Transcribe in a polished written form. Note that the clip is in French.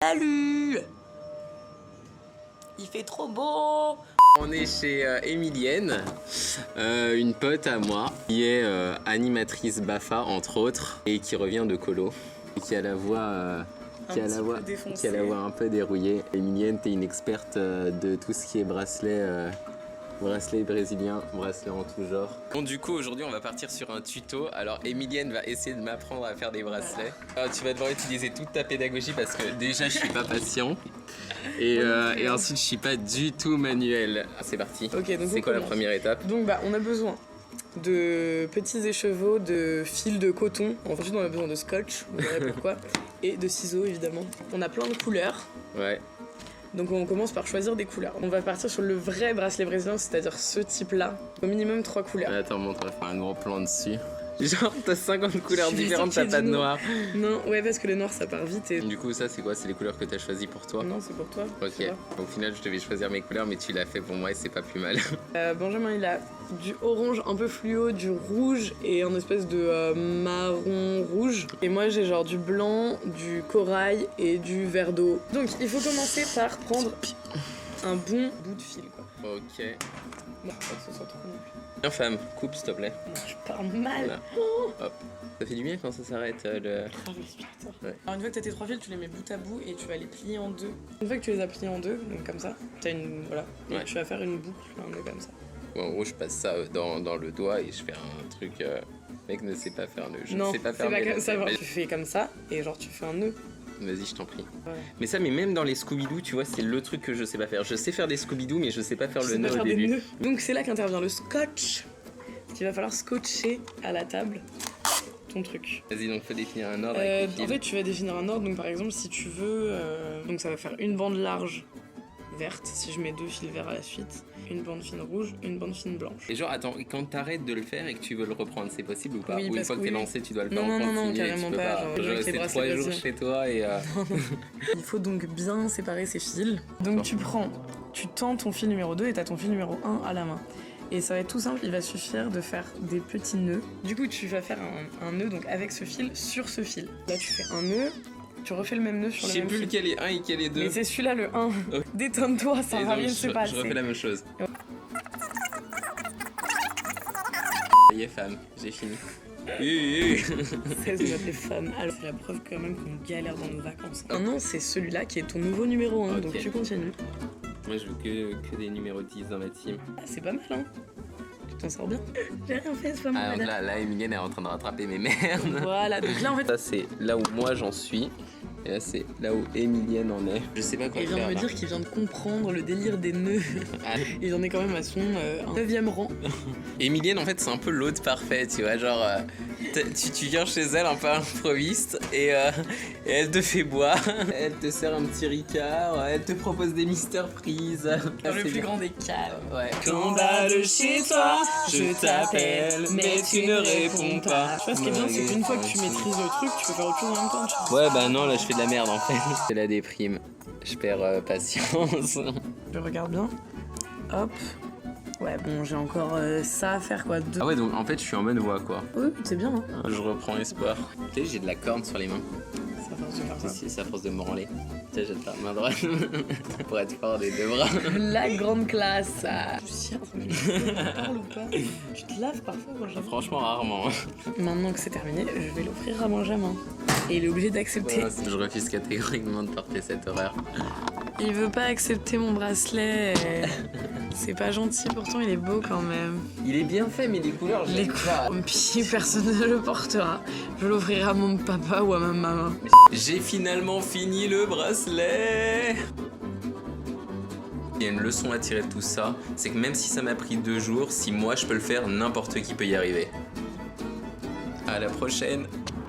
Salut! Il fait trop beau! On est chez Emilienne, une pote à moi, qui est animatrice BAFA entre autres, et qui revient de colo, et qui a la voix, qui a la voix un peu dérouillée. Emilienne, t'es une experte de tout ce qui est bracelet. Bracelet brésilien, bracelet en tout genre. Bon, du coup, aujourd'hui, on va partir sur un tuto. Alors, Emilienne va essayer de m'apprendre à faire des bracelets. Alors, tu vas devoir utiliser toute ta pédagogie parce que déjà, je suis pas patient. Et ensuite, je suis pas du tout manuel. Ah, c'est parti. Okay, donc c'est quoi la première étape? Donc, on a besoin de petits écheveaux, de fils de coton. Ensuite, on a besoin de scotch, vous verrez pourquoi. Et de ciseaux, évidemment. On a plein de couleurs. Ouais. Donc on commence par choisir des couleurs. On va partir sur le vrai bracelet brésilien, c'est-à-dire ce type-là. Au minimum 3 couleurs. Attends, montre, on va faire un gros plan dessus. Genre, t'as 50 couleurs différentes, t'as pas de noir. Non, ouais, parce que le noir ça part vite. Et... Du coup, ça, c'est quoi? C'est les couleurs que t'as choisies pour toi? Non, c'est pour toi. Ok. Au final, je devais choisir mes couleurs, mais tu l'as fait pour moi et c'est pas plus mal. Benjamin, il a du orange un peu fluo, du rouge et un espèce de marron rouge. Et moi, j'ai genre du blanc, du corail et du vert d'eau. Donc, il faut commencer par prendre un bon bout de fil, quoi. Ok. Bon, pas que ce soit trop non plus. Bien, femme, coupe s'il te plaît. Je pars mal. Voilà. Hop. Ça fait du bien quand ça s'arrête le. Ouais. Alors une fois que tu as tes 3 fils, tu les mets bout à bout et tu vas les plier en deux. Une fois que tu les as pliés en deux, donc comme ça, tu as une. Voilà. Et tu vas faire une boucle, un nœud comme ça. En gros, je passe ça dans le doigt et je fais un truc. Mec ne sait pas faire nœud. Je non, ne sais pas faire comme ça. Tu fais comme ça et genre tu fais un nœud. Vas-y, je t'en prie. Ouais. Mais ça, mais même dans les Scooby-Doo, tu vois, c'est le truc que je sais pas faire. Je sais faire des Scooby-Doo, mais je sais pas faire le nœud au début. Nœuds. Donc c'est là qu'intervient le scotch. Il va falloir scotcher à la table ton truc. Vas-y, donc faut définir un ordre avec les fils. En fait, tu vas définir un ordre. Donc par exemple, si tu veux, donc ça va faire une bande large verte. Si je mets 2 fils verts à la suite, une bande fine rouge, une bande fine blanche. Et genre, attends, quand t'arrêtes de le faire et que tu veux le reprendre, c'est possible ou pas? Oui, ou une fois que t'es lancé, tu dois le faire en continu? Non, carrément pas. Genre, c'est 3 jours chez toi et. Il faut donc bien séparer ces fils. Donc tu tends ton fil numéro 2 et t'as ton fil numéro 1 à la main. Et ça va être tout simple, il va suffire de faire des petits nœuds. Du coup, tu vas faire un nœud donc avec ce fil sur ce fil. Là, tu fais un nœud, tu refais le même nœud sur le même fil. Je sais plus lequel est 1 et lequel est 2. Mais c'est celui-là le 1. Okay. Détends-toi, ça va rien se passer. Je refais la même chose. Ça y est, femme, j'ai fini. 16 notes les femmes. Alors, c'est la preuve quand même qu'on galère dans nos vacances. Maintenant, c'est celui-là qui est ton nouveau numéro 1, donc tu continues. Moi, je veux que des numéros 10 dans ma team. Ah, c'est pas mal, hein? Tu t'en sors bien. J'ai rien fait, c'est pas mal. Alors là, Emilienne est en train de rattraper mes merdes. Voilà, donc là, en fait... Ça, c'est là où moi, j'en suis. Et là, c'est là où Emilienne en est. Je sais pas quoi faire. Il vient de me dire qu'il vient de comprendre le délire des nœuds. Il en est quand même à son 9e rang. Emilienne, en fait, c'est un peu l'hôte parfait, tu vois. Genre, tu viens chez elle un peu improviste et elle te fait boire. Elle te sert un petit ricard. Elle te propose des Mister Freeze. Dans le plus grand des calmes. Ouais. Condamne chez toi, je t'appelle, mais tu ne réponds pas. Tu vois, ce qui est bien, c'est qu'une fois que tu maîtrises le truc, tu peux faire autre chose en même temps. Tu vois. Ouais, bah non, là, je fais de la merde en fait. C'est la déprime. Je perds patience. Je regarde bien. Hop. Ouais, bon, j'ai encore ça à faire quoi. Ah ouais, donc en fait, je suis en bonne voie quoi. Oui, c'est bien. Hein. Je reprends espoir. Tu sais, j'ai de la corne sur les mains. C'est à force de faire ça. C'est à force de me branler. Tu sais, j'ai de la main droite pour être fort des 2 bras. La grande classe. Tu sers, mais parles ou pas? Tu te laves parfois, Benjamin? Franchement, rarement. Maintenant que c'est terminé, je vais l'offrir à Benjamin. Et il est obligé d'accepter. Ouais, je refuse catégoriquement de porter cette horreur. Il veut pas accepter mon bracelet. C'est pas gentil, pourtant il est beau quand même. Il est bien fait, mais les couleurs, je les pas. Puis personne ne le portera. Je l'offrirai à mon papa ou à ma maman. J'ai finalement fini le bracelet. Il y a une leçon à tirer de tout ça, c'est que même si ça m'a pris 2 jours, si moi je peux le faire, n'importe qui peut y arriver. À la prochaine.